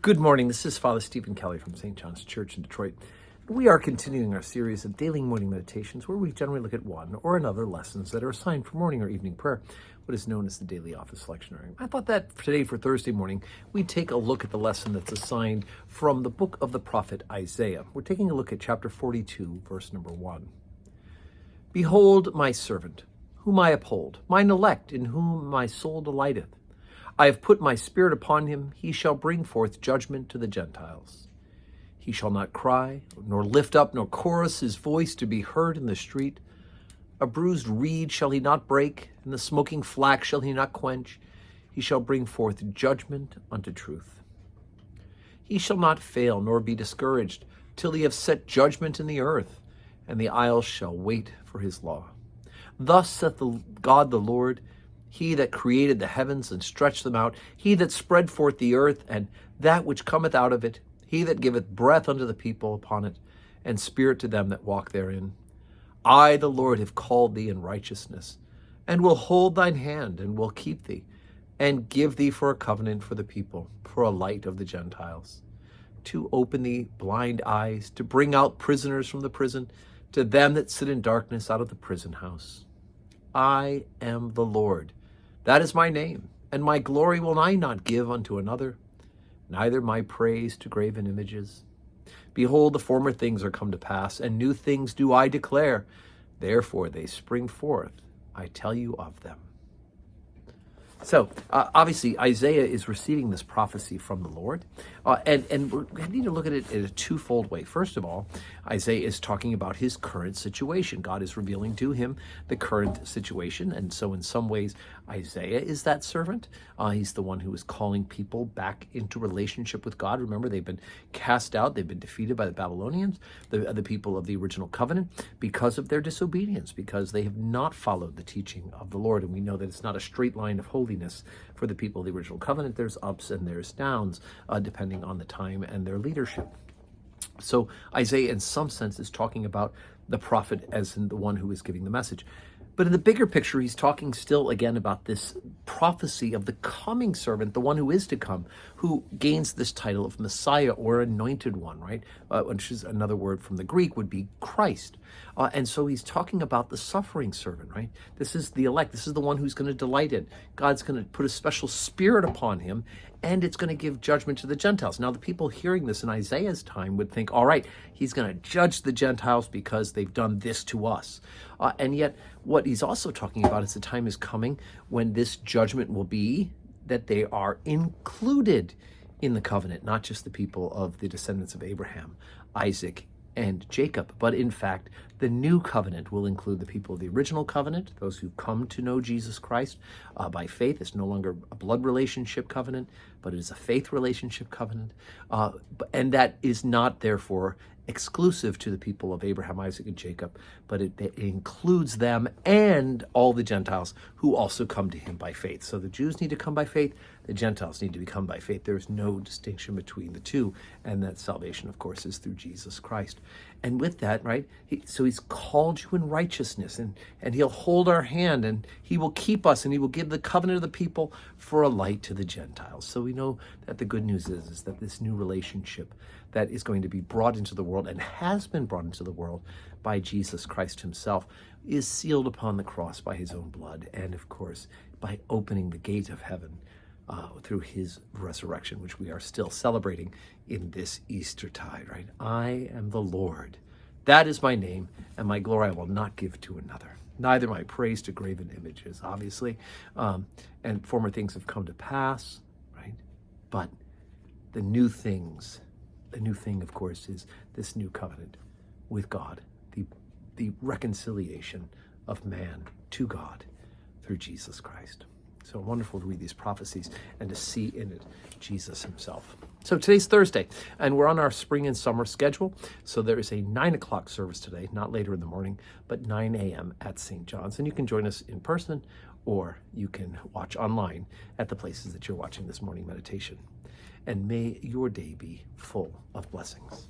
Good morning. This is Father Stephen Kelly from St. John's Church in Detroit. We are continuing our series of daily morning meditations where we generally look at one or another lessons that are assigned for morning or evening prayer, what is known as the daily office lectionary. I thought that today for Thursday morning, we'd take a look at the lesson that's assigned from the book of the prophet Isaiah. We're taking a look at chapter 42, verse number 1. Behold my servant, whom I uphold, mine elect, in whom my soul delighteth. I have put my spirit upon him, he shall bring forth judgment to the Gentiles. He shall not cry, nor lift up, nor chorus his voice to be heard in the street. A bruised reed shall he not break, and the smoking flax shall he not quench. He shall bring forth judgment unto truth. He shall not fail, nor be discouraged, till he have set judgment in the earth, and the isles shall wait for his law. Thus saith God the Lord, he that created the heavens and stretched them out, he that spread forth the earth and that which cometh out of it, he that giveth breath unto the people upon it, and spirit to them that walk therein. I, the Lord, have called thee in righteousness, and will hold thine hand, and will keep thee, and give thee for a covenant for the people, for a light of the Gentiles, to open thee blind eyes, to bring out prisoners from the prison, to them that sit in darkness out of the prison house. I am the Lord. That is my name, and my glory will I not give unto another, neither my praise to graven images. Behold, the former things are come to pass, and new things do I declare. Therefore they spring forth, I tell you of them. So, obviously, Isaiah is receiving this prophecy from the Lord, and we need to look at it in a twofold way. First of all, Isaiah is talking about his current situation. God is revealing to him the current situation, and so in some ways, Isaiah is that servant. He's the one who is calling people back into relationship with God. Remember, they've been cast out, they've been defeated by the Babylonians, the people of the original covenant, because of their disobedience, because they have not followed the teaching of the Lord. And we know that it's not a straight line of holiness for the people of the original covenant. There's ups and there's downs, depending on the time and their leadership. So Isaiah, in some sense, is talking about the prophet as in the one who is giving the message. But in the bigger picture, he's talking still again about this prophecy of the coming servant, the one who is to come, who gains this title of Messiah or anointed one, right? Which is another word from the Greek, would be Christ. And so he's talking about the suffering servant, right? This is the elect. This is the one who's going to delight in. God's going to put a special spirit upon him, and it's going to give judgment to the Gentiles. Now, the people hearing this in Isaiah's time would think, all right, he's going to judge the Gentiles because they've done this to us. And yet, what he's also talking about is the time is coming when this judgment will be that they are included in the covenant, not just the people of the descendants of Abraham, Isaac, and Jacob, but in fact, the new covenant will include the people of the original covenant, those who come to know Jesus Christ by faith. It's no longer a blood relationship covenant, but it is a faith relationship covenant. And that is not, therefore, exclusive to the people of Abraham, Isaac, and Jacob, but it includes them and all the Gentiles who also come to him by faith. So the Jews need to come by faith, the Gentiles need to come by faith. There is no distinction between the two, and that salvation, of course, is through Jesus Christ. And with that, right, so he's called you in righteousness, and he'll hold our hand, and he will keep us, and he will give the covenant of the people for a light to the Gentiles. So we know that the good news is that this new relationship that is going to be brought into the world and has been brought into the world by Jesus Christ himself is sealed upon the cross by his own blood, and of course by opening the gate of heaven through his resurrection, which we are still celebrating in this Eastertide, right? I am the Lord. That is my name, and my glory I will not give to another, neither my praise to graven images, obviously. And former things have come to pass, right? But the new thing, of course, is this new covenant with God, the reconciliation of man to God through Jesus Christ. So wonderful to read these prophecies and to see in it Jesus himself. So today's Thursday, and we're on our spring and summer schedule. So there is a 9 o'clock service today, not later in the morning, but 9 a.m. at St. John's. And you can join us in person, or you can watch online at the places that you're watching this morning meditation. And may your day be full of blessings.